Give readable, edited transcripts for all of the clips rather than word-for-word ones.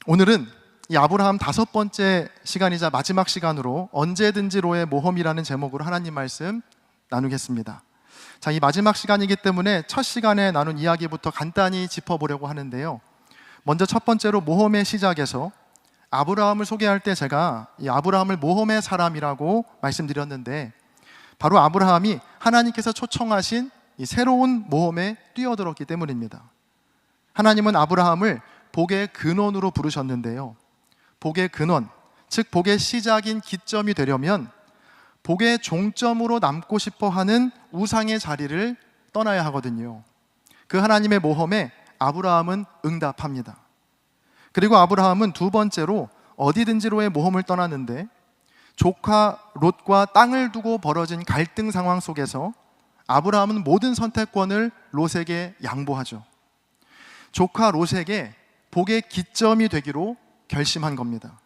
오늘은 이 아브라함 5번째 시간이자 마지막 시간으로 언제든지로의 모험이라는 제목으로 하나님 말씀 나누겠습니다. 자, 이 마지막 시간이기 때문에 첫 시간에 나눈 이야기부터 간단히 짚어보려고 하는데요. 먼저 첫 번째로 모험의 시작에서 아브라함을 소개할 때 제가 이 아브라함을 모험의 사람이라고 말씀드렸는데, 바로 아브라함이 하나님께서 초청하신 이 새로운 모험에 뛰어들었기 때문입니다. 하나님은 아브라함을 복의 근원으로 부르셨는데요, 복의 근원, 즉 복의 시작인 기점이 되려면 복의 종점으로 남고 싶어하는 우상의 자리를 떠나야 하거든요. 그 하나님의 모험에 아브라함은 응답합니다. 그리고 아브라함은 두 번째로 어디든지로의 모험을 떠났는데, 조카 롯과 땅을 두고 벌어진 갈등 상황 속에서 아브라함은 모든 선택권을 롯에게 양보하죠. 조카 롯에게 복의 기점이 되기로 결심한 겁니다.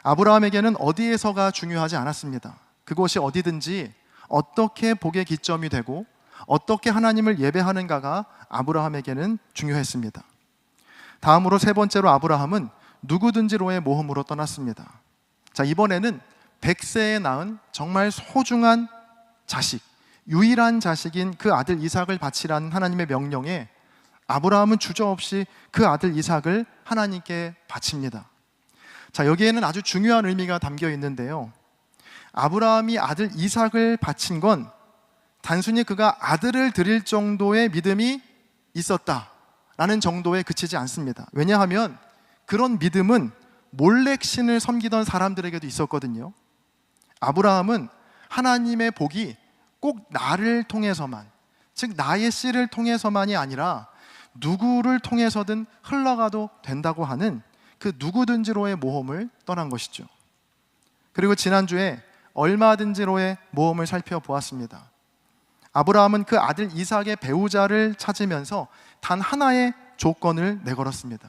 아브라함에게는 어디에서가 중요하지 않았습니다. 그곳이 어디든지 어떻게 복의 기점이 되고 어떻게 하나님을 예배하는가가 아브라함에게는 중요했습니다. 다음으로 세 번째로 아브라함은 누구든지로의 모험으로 떠났습니다. 자, 이번에는 100세에 낳은 정말 소중한 자식, 유일한 자식인 그 아들 이삭을 바치라는 하나님의 명령에 아브라함은 주저없이 그 아들 이삭을 하나님께 바칩니다. 자, 여기에는 아주 중요한 의미가 담겨 있는데요, 아브라함이 아들 이삭을 바친 건 단순히 그가 아들을 드릴 정도의 믿음이 있었다라는 정도에 그치지 않습니다. 왜냐하면 그런 믿음은 몰렉 신을 섬기던 사람들에게도 있었거든요. 아브라함은 하나님의 복이 꼭 나를 통해서만, 즉 나의 씨를 통해서만이 아니라 누구를 통해서든 흘러가도 된다고 하는 그 누구든지로의 모험을 떠난 것이죠. 그리고 지난주에 얼마든지로의 모험을 살펴보았습니다. 아브라함은 그 아들 이삭의 배우자를 찾으면서 단 하나의 조건을 내걸었습니다.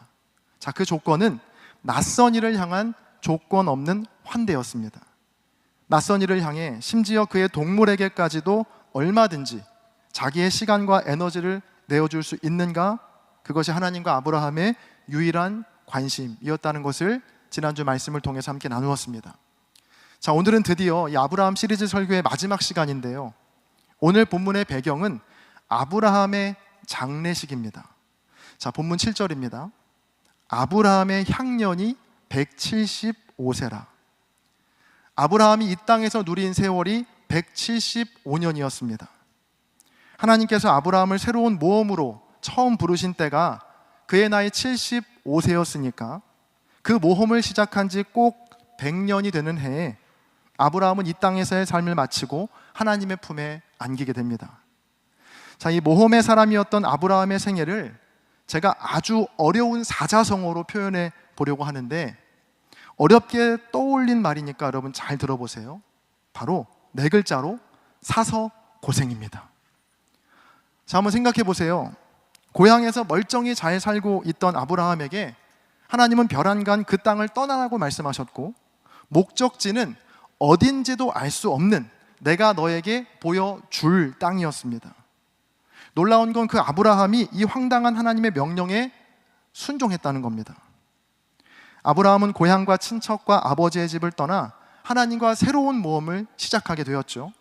자, 그 조건은 낯선 이를 향한 조건 없는 환대였습니다. 낯선 이를 향해 심지어 그의 동물에게까지도 얼마든지 자기의 시간과 에너지를 내어줄 수 있는가, 그것이 하나님과 아브라함의 유일한 관심이었다는 것을 지난주 말씀을 통해서 함께 나누었습니다. 자, 오늘은 드디어 이 아브라함 시리즈 설교의 마지막 시간인데요, 오늘 본문의 배경은 아브라함의 장례식입니다. 자, 본문 7절입니다. 아브라함의 향년이 175세라. 아브라함이 이 땅에서 누린 세월이 175년이었습니다. 하나님께서 아브라함을 새로운 모험으로 처음 부르신 때가 그의 나이 75세였으니까 그 모험을 시작한 지 꼭 100년이 되는 해에 아브라함은 이 땅에서의 삶을 마치고 하나님의 품에 안기게 됩니다. 자, 이 모험의 사람이었던 아브라함의 생애를 제가 아주 어려운 사자성어로 표현해 보려고 하는데, 어렵게 떠올린 말이니까 여러분 잘 들어보세요. 바로 네 글자로 사서 고생입니다. 자, 한번 생각해 보세요. 고향에서 멀쩡히 잘 살고 있던 아브라함에게 하나님은 벼랑간 그 땅을 떠나라고 말씀하셨고, 목적지는 어딘지도 알 수 없는 내가 너에게 보여줄 땅이었습니다. 놀라운 건 그 아브라함이 이 황당한 하나님의 명령에 순종했다는 겁니다. 아브라함은 고향과 친척과 아버지의 집을 떠나 하나님과 새로운 모험을 시작하게 되었죠.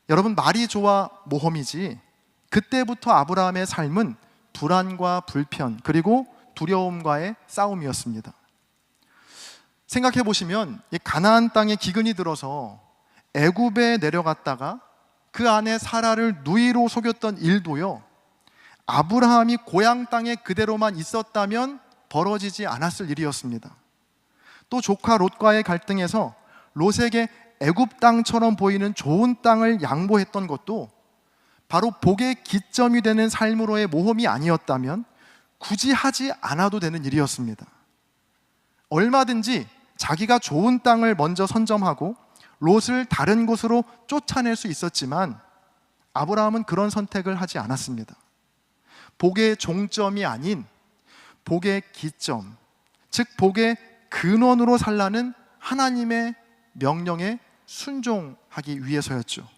여러분, 말이 좋아 모험이지, 그때부터 아브라함의 삶은 불안과 불편 그리고 두려움과의 싸움이었습니다. 생각해 보시면 이 가나안 땅에 기근이 들어서 애굽에 내려갔다가 그 안에 사라를 누이로 속였던 일도요, 아브라함이 고향 땅에 그대로만 있었다면 벌어지지 않았을 일이었습니다. 또 조카 롯과의 갈등에서 롯에게 애굽 땅처럼 보이는 좋은 땅을 양보했던 것도 바로 복의 기점이 되는 삶으로의 모험이 아니었다면 굳이 하지 않아도 되는 일이었습니다. 얼마든지 자기가 좋은 땅을 먼저 선점하고 롯을 다른 곳으로 쫓아낼 수 있었지만 아브라함은 그런 선택을 하지 않았습니다. 복의 종점이 아닌 복의 기점, 즉 복의 근원으로 살라는 하나님의 명령에 순종하기 위해서였죠.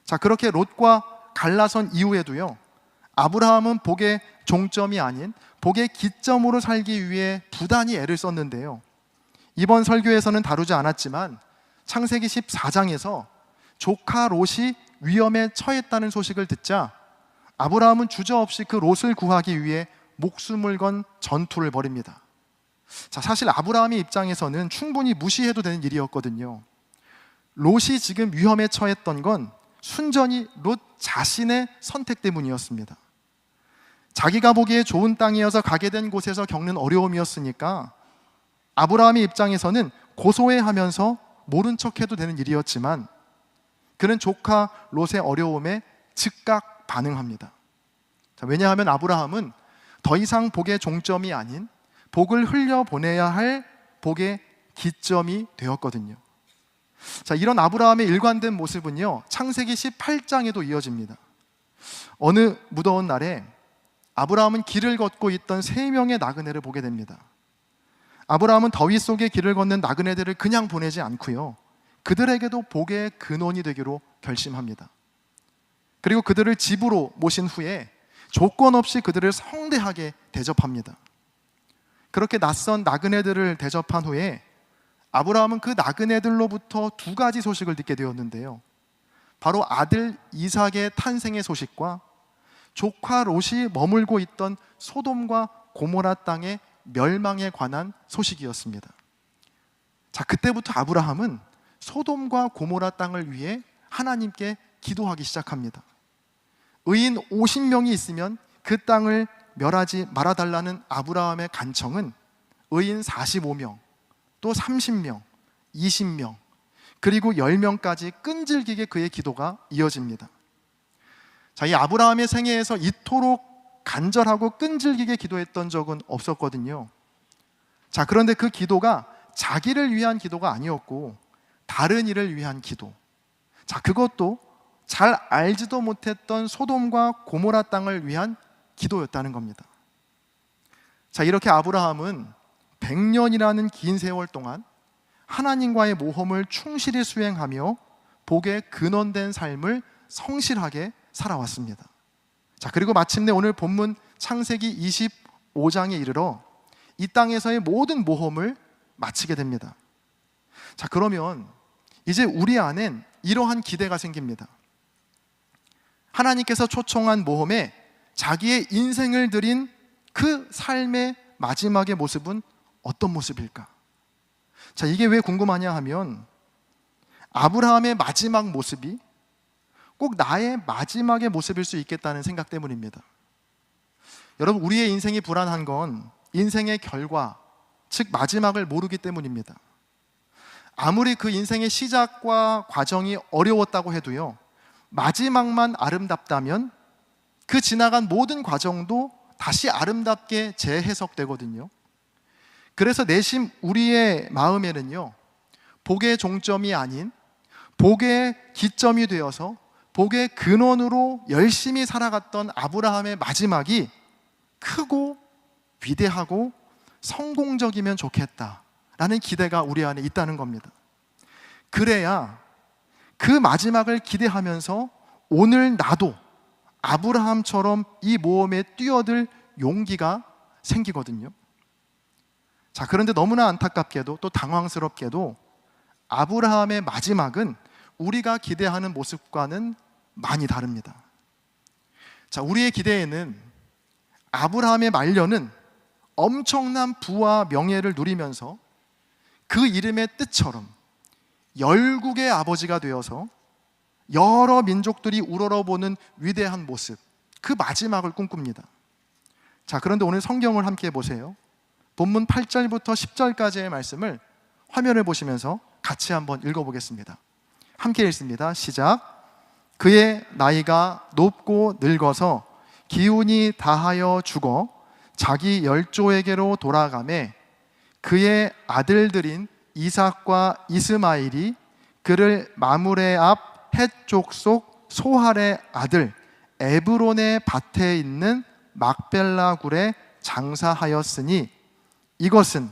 자, 그렇게 롯과 갈라선 이후에도요, 아브라함은 복의 종점이 아닌 복의 기점으로 살기 위해 부단히 애를 썼는데요. 이번 설교에서는 다루지 않았지만 창세기 14장에서 조카 롯이 위험에 처했다는 소식을 듣자 아브라함은 주저없이 그 롯을 구하기 위해 목숨을 건 전투를 벌입니다. 자, 사실 아브라함의 입장에서는 충분히 무시해도 되는 일이었거든요. 롯이 지금 위험에 처했던 건 순전히 롯 자신의 선택 때문이었습니다. 자기가 보기에 좋은 땅이어서 가게 된 곳에서 겪는 어려움이었으니까 아브라함의 입장에서는 고소해하면서 모른 척해도 되는 일이었지만 그는 조카 롯의 어려움에 즉각 반응합니다. 자, 왜냐하면 아브라함은 더 이상 복의 종점이 아닌 복을 흘려보내야 할 복의 기점이 되었거든요. 자, 이런 아브라함의 일관된 모습은요, 창세기 18장에도 이어집니다. 어느 무더운 날에 아브라함은 길을 걷고 있던 3명의 나그네를 보게 됩니다. 아브라함은 더위 속에 길을 걷는 나그네들을 그냥 보내지 않고요, 그들에게도 복의 근원이 되기로 결심합니다. 그리고 그들을 집으로 모신 후에 조건 없이 그들을 성대하게 대접합니다. 그렇게 낯선 나그네들을 대접한 후에 아브라함은 그 나그네들로부터 2가지 소식을 듣게 되었는데요, 바로 아들 이삭의 탄생의 소식과 조카 롯이 머물고 있던 소돔과 고모라 땅의 멸망에 관한 소식이었습니다. 자, 그때부터 아브라함은 소돔과 고모라 땅을 위해 하나님께 기도하기 시작합니다. 의인 50명이 있으면 그 땅을 멸하지 말아달라는 아브라함의 간청은 의인 45명, 또 30명, 20명, 그리고 10명까지 끈질기게 그의 기도가 이어집니다. 자, 이 아브라함의 생애에서 이토록 간절하고 끈질기게 기도했던 적은 없었거든요. 자, 그런데 그 기도가 자기를 위한 기도가 아니었고 다른 이를 위한 기도. 자, 그것도 잘 알지도 못했던 소돔과 고모라 땅을 위한 기도였다는 겁니다. 자, 이렇게 아브라함은 100년이라는 긴 세월 동안 하나님과의 모험을 충실히 수행하며 복의 근원된 삶을 성실하게 살아왔습니다. 자, 그리고 마침내 오늘 본문 창세기 25장에 이르러 이 땅에서의 모든 모험을 마치게 됩니다. 자, 그러면 이제 우리 안엔 이러한 기대가 생깁니다. 하나님께서 초청한 모험에 자기의 인생을 드린 그 삶의 마지막의 모습은 어떤 모습일까? 자, 이게 왜 궁금하냐 하면 아브라함의 마지막 모습이 꼭 나의 마지막의 모습일 수 있겠다는 생각 때문입니다. 여러분, 우리의 인생이 불안한 건 인생의 결과, 즉 마지막을 모르기 때문입니다. 아무리 그 인생의 시작과 과정이 어려웠다고 해도요, 마지막만 아름답다면 그 지나간 모든 과정도 다시 아름답게 재해석되거든요. 그래서 내심 우리의 마음에는요, 복의 종점이 아닌 복의 기점이 되어서 복의 근원으로 열심히 살아갔던 아브라함의 마지막이 크고 위대하고 성공적이면 좋겠다라는 기대가 우리 안에 있다는 겁니다. 그래야 그 마지막을 기대하면서 오늘 나도 아브라함처럼 이 모험에 뛰어들 용기가 생기거든요. 자, 그런데 너무나 안타깝게도 또 당황스럽게도 아브라함의 마지막은 우리가 기대하는 모습과는 많이 다릅니다. 자, 우리의 기대에는 아브라함의 말년은 엄청난 부와 명예를 누리면서 그 이름의 뜻처럼 열국의 아버지가 되어서 여러 민족들이 우러러보는 위대한 모습, 그 마지막을 꿈꿉니다. 자, 그런데 오늘 성경을 함께 보세요. 본문 8절부터 10절까지의 말씀을 화면을 보시면서 같이 한번 읽어보겠습니다. 함께 읽습니다. 시작. 그의 나이가 높고 늙어서 기운이 다하여 죽어 자기 열조에게로 돌아가매 그의 아들들인 이삭과 이스마엘이 그를 마므레 앞 헷 족속 소할의 아들 에브론의 밭에 있는 막벨라 굴에 장사하였으니 이것은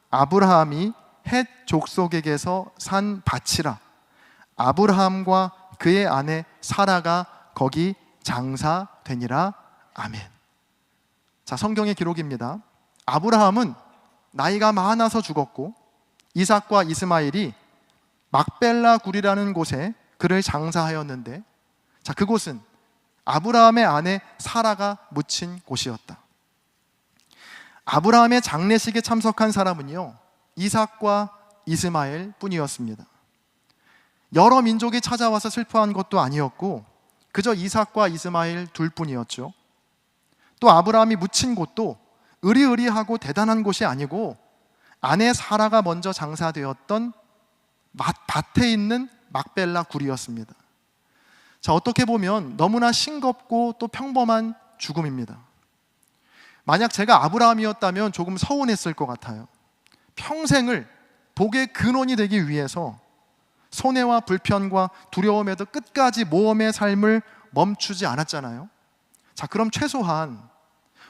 아브라함이 헷 족속에게서 산 밭이라. 아브라함과 그의 아내 사라가 거기 장사되니라. 아멘. 자, 성경의 기록입니다. 아브라함은 나이가 많아서 죽었고 이삭과 이스마엘이 막벨라 굴이라는 곳에 그를 장사하였는데, 자, 그곳은 아브라함의 아내 사라가 묻힌 곳이었다. 아브라함의 장례식에 참석한 사람은요, 이삭과 이스마엘 뿐이었습니다. 여러 민족이 찾아와서 슬퍼한 것도 아니었고 그저 이삭과 이스마엘 둘뿐이었죠. 또 아브라함이 묻힌 곳도 으리으리하고 대단한 곳이 아니고 아내 사라가 먼저 장사되었던 밭에 있는 막벨라 굴이었습니다. 자, 어떻게 보면 너무나 싱겁고 또 평범한 죽음입니다. 만약 제가 아브라함이었다면 조금 서운했을 것 같아요. 평생을 복의 근원이 되기 위해서 손해와 불편과 두려움에도 끝까지 모험의 삶을 멈추지 않았잖아요. 자, 그럼 최소한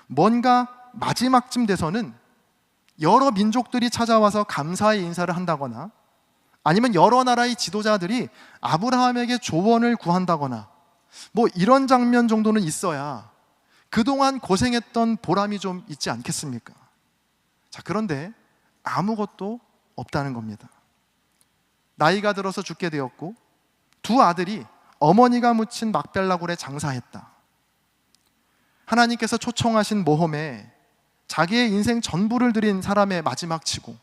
뭔가 마지막쯤 돼서는 여러 민족들이 찾아와서 감사의 인사를 한다거나 아니면 여러 나라의 지도자들이 아브라함에게 조언을 구한다거나 뭐 이런 장면 정도는 있어야 그동안 고생했던 보람이 좀 있지 않겠습니까? 자, 그런데 아무것도 없다는 겁니다. 나이가 들어서 죽게 되었고 두 아들이 어머니가 묻힌 막벨라굴에 장사했다. 하나님께서 초청하신 모험에 자기의 인생 전부를 드린 사람의 마지막 치고,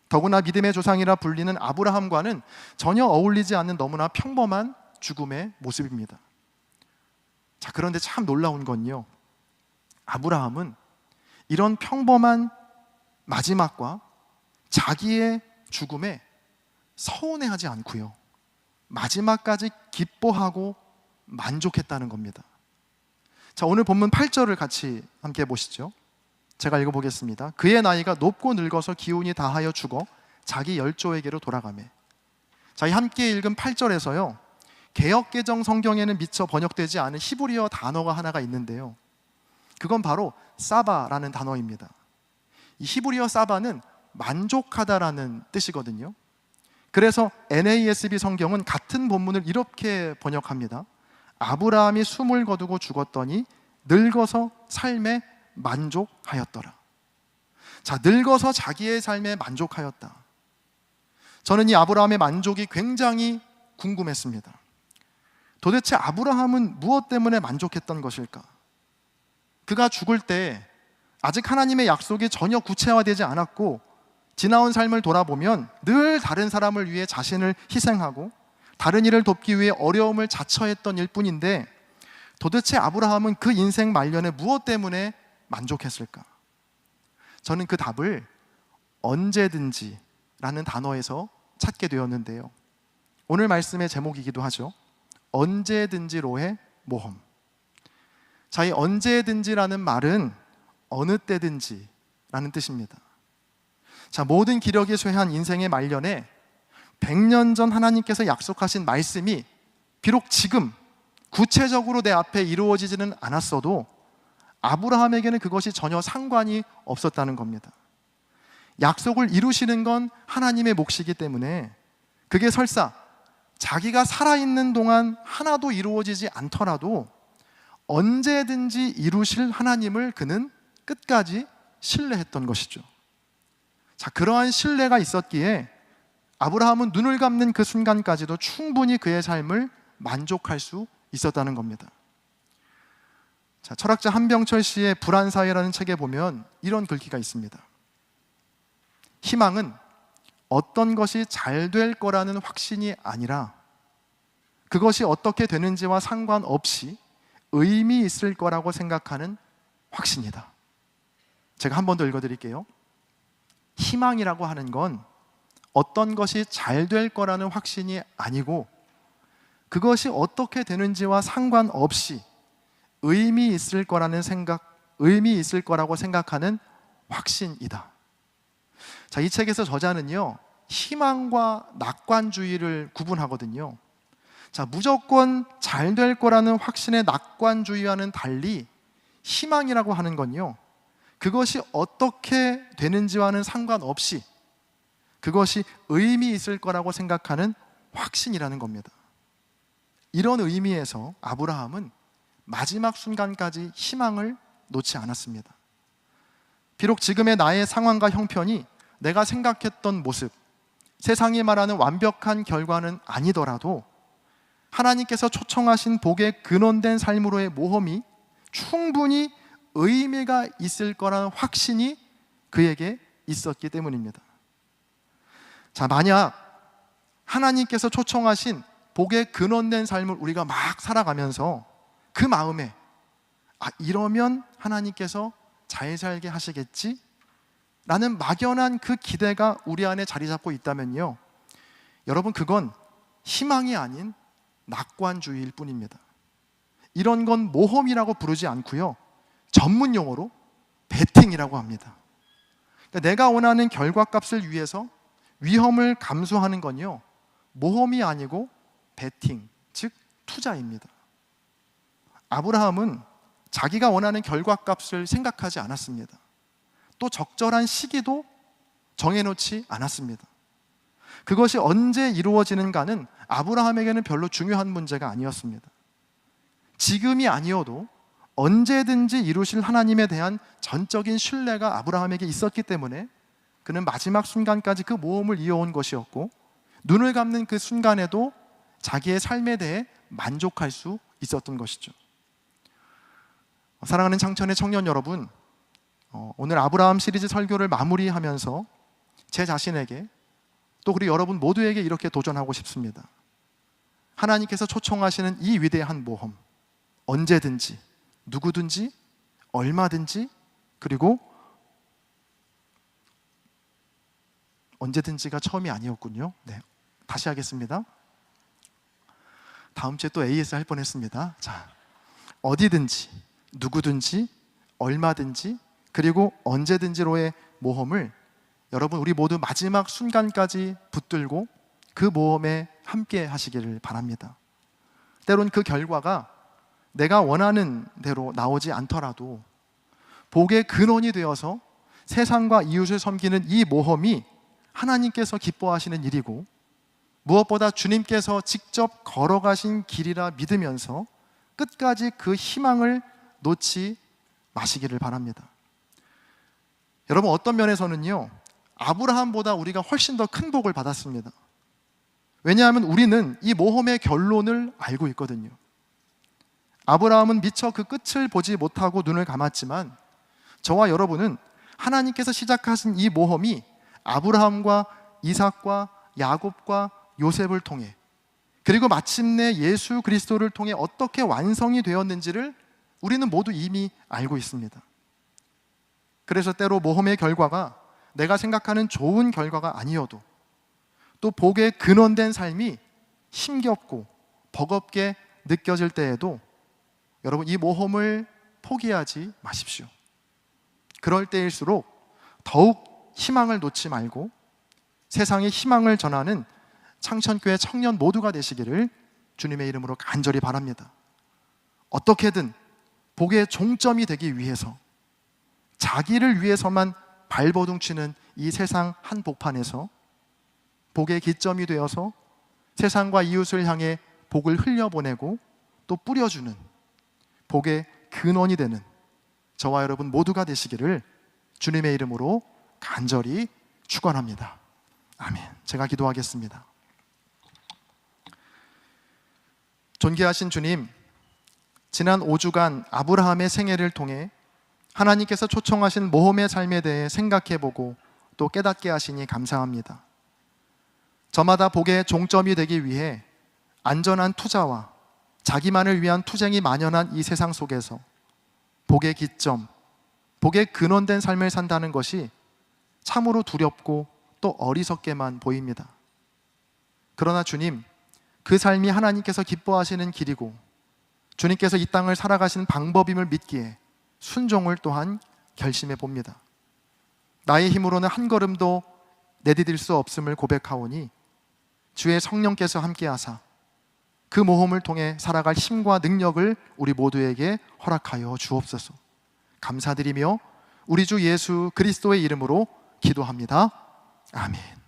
더구나 믿음의 조상이라 불리는 아브라함과는 전혀 어울리지 않는 너무나 평범한 죽음의 모습입니다. 자, 그런데 참 놀라운 건요, 아브라함은 이런 평범한 마지막과 자기의 죽음에 서운해하지 않고요, 마지막까지 기뻐하고 만족했다는 겁니다. 자, 오늘 본문 8절을 같이 함께 보시죠. 제가 읽어보겠습니다. 그의 나이가 높고 늙어서 기운이 다하여 죽어 자기 열조에게로 돌아가매. 자, 이 함께 읽은 8절에서요, 개역개정 성경에는 미처 번역되지 않은 히브리어 단어가 하나가 있는데요, 그건 바로 사바라는 단어입니다. 이 히브리어 사바는 만족하다라는 뜻이거든요. 그래서 NASB 성경은 같은 본문을 이렇게 번역합니다. 아브라함이 숨을 거두고 죽었더니 늙어서 삶에 만족하였더라. 자, 늙어서 자기의 삶에 만족하였다. 저는 이 아브라함의 만족이 굉장히 궁금했습니다. 도대체 아브라함은 무엇 때문에 만족했던 것일까? 그가 죽을 때 아직 하나님의 약속이 전혀 구체화되지 않았고 지나온 삶을 돌아보면 늘 다른 사람을 위해 자신을 희생하고 다른 일을 돕기 위해 어려움을 자처했던 일뿐인데, 도대체 아브라함은 그 인생 말년에 무엇 때문에 만족했을까? 저는 그 답을 언제든지라는 단어에서 찾게 되었는데요, 오늘 말씀의 제목이기도 하죠. 언제든지로의 모험. 자, 이 언제든지라는 말은 어느 때든지라는 뜻입니다. 자, 모든 기력이 쇠한 인생의 말년에 100년 전 하나님께서 약속하신 말씀이 비록 지금 구체적으로 내 앞에 이루어지지는 않았어도 아브라함에게는 그것이 전혀 상관이 없었다는 겁니다. 약속을 이루시는 건 하나님의 몫이기 때문에 그게 설사 자기가 살아있는 동안 하나도 이루어지지 않더라도 언제든지 이루실 하나님을 그는 끝까지 신뢰했던 것이죠. 자, 그러한 신뢰가 있었기에 아브라함은 눈을 감는 그 순간까지도 충분히 그의 삶을 만족할 수 있었다는 겁니다. 자, 철학자 한병철 씨의 불안사회라는 책에 보면 이런 글귀가 있습니다. 희망은 어떤 것이 잘 될 거라는 확신이 아니라 그것이 어떻게 되는지와 상관없이 의미 있을 거라고 생각하는 확신이다. 제가 한 번 더 읽어드릴게요. 희망이라고 하는 건 어떤 것이 잘 될 거라는 확신이 아니고 그것이 어떻게 되는지와 상관없이 의미 있을 거라고 생각하는 확신이다. 자, 이 책에서 저자는요, 희망과 낙관주의를 구분하거든요. 자, 무조건 잘 될 거라는 확신의 낙관주의와는 달리 희망이라고 하는 건요, 그것이 어떻게 되는지와는 상관없이 그것이 의미 있을 거라고 생각하는 확신이라는 겁니다. 이런 의미에서 아브라함은 마지막 순간까지 희망을 놓지 않았습니다. 비록 지금의 나의 상황과 형편이 내가 생각했던 모습, 세상이 말하는 완벽한 결과는 아니더라도 하나님께서 초청하신 복에 근원된 삶으로의 모험이 충분히 의미가 있을 거라는 확신이 그에게 있었기 때문입니다. 자, 만약 하나님께서 초청하신 복에 근원된 삶을 우리가 막 살아가면서 그 마음에 이러면 하나님께서 잘 살게 하시겠지? 라는 막연한 그 기대가 우리 안에 자리 잡고 있다면요, 여러분, 그건 희망이 아닌 낙관주의일 뿐입니다. 이런 건 모험이라고 부르지 않고요, 전문 용어로 베팅이라고 합니다. 그러니까 내가 원하는 결과값을 위해서 위험을 감수하는 건요, 모험이 아니고 베팅, 즉 투자입니다. 아브라함은 자기가 원하는 결과값을 생각하지 않았습니다. 또 적절한 시기도 정해놓지 않았습니다. 그것이 언제 이루어지는가는 아브라함에게는 별로 중요한 문제가 아니었습니다. 지금이 아니어도 언제든지 이루실 하나님에 대한 전적인 신뢰가 아브라함에게 있었기 때문에 그는 마지막 순간까지 그 모험을 이어온 것이었고, 눈을 감는 그 순간에도 자기의 삶에 대해 만족할 수 있었던 것이죠. 사랑하는 창천의 청년 여러분, 오늘 아브라함 시리즈 설교를 마무리하면서 제 자신에게, 또 그리고 여러분 모두에게 이렇게 도전하고 싶습니다. 하나님께서 초청하시는 이 위대한 모험, 언제든지, 누구든지, 얼마든지, 그리고 언제든지가 처음이 아니었군요. 네, 다시 하겠습니다. 다음 주에 또 AS 할 뻔했습니다. 자, 어디든지, 누구든지, 얼마든지, 그리고 언제든지로의 모험을 여러분 우리 모두 마지막 순간까지 붙들고 그 모험에 함께 하시기를 바랍니다. 때론 그 결과가 내가 원하는 대로 나오지 않더라도 복의 근원이 되어서 세상과 이웃을 섬기는 이 모험이 하나님께서 기뻐하시는 일이고, 무엇보다 주님께서 직접 걸어가신 길이라 믿으면서 끝까지 그 희망을 놓지 마시기를 바랍니다. 여러분, 어떤 면에서는요, 아브라함보다 우리가 훨씬 더 큰 복을 받았습니다. 왜냐하면 우리는 이 모험의 결론을 알고 있거든요. 아브라함은 미처 그 끝을 보지 못하고 눈을 감았지만, 저와 여러분은 하나님께서 시작하신 이 모험이 아브라함과 이삭과 야곱과 요셉을 통해, 그리고 마침내 예수 그리스도를 통해 어떻게 완성이 되었는지를 우리는 모두 이미 알고 있습니다. 그래서 때로 모험의 결과가 내가 생각하는 좋은 결과가 아니어도, 또 복의 근원된 삶이 힘겹고 버겁게 느껴질 때에도 여러분, 이 모험을 포기하지 마십시오. 그럴 때일수록 더욱 희망을 놓지 말고 세상에 희망을 전하는 창천교회 청년 모두가 되시기를 주님의 이름으로 간절히 바랍니다. 어떻게든 복의 종점이 되기 위해서, 자기를 위해서만 발버둥 치는 이 세상 한복판에서 복의 기점이 되어서 세상과 이웃을 향해 복을 흘려보내고 또 뿌려주는 복의 근원이 되는 저와 여러분 모두가 되시기를 주님의 이름으로 간절히 축원합니다. 아멘. 제가 기도하겠습니다. 존귀하신 주님, 지난 5주간 아브라함의 생애를 통해 하나님께서 초청하신 모험의 삶에 대해 생각해보고 또 깨닫게 하시니 감사합니다. 저마다 복의 종점이 되기 위해 안전한 투자와 자기만을 위한 투쟁이 만연한 이 세상 속에서 복의 기점, 복의 근원된 삶을 산다는 것이 참으로 두렵고 또 어리석게만 보입니다. 그러나 주님, 그 삶이 하나님께서 기뻐하시는 길이고 주님께서 이 땅을 살아가신 방법임을 믿기에 순종을 또한 결심해 봅니다. 나의 힘으로는 한 걸음도 내디딜 수 없음을 고백하오니 주의 성령께서 함께하사 그 모험을 통해 살아갈 힘과 능력을 우리 모두에게 허락하여 주옵소서. 감사드리며 우리 주 예수 그리스도의 이름으로 기도합니다. 아멘.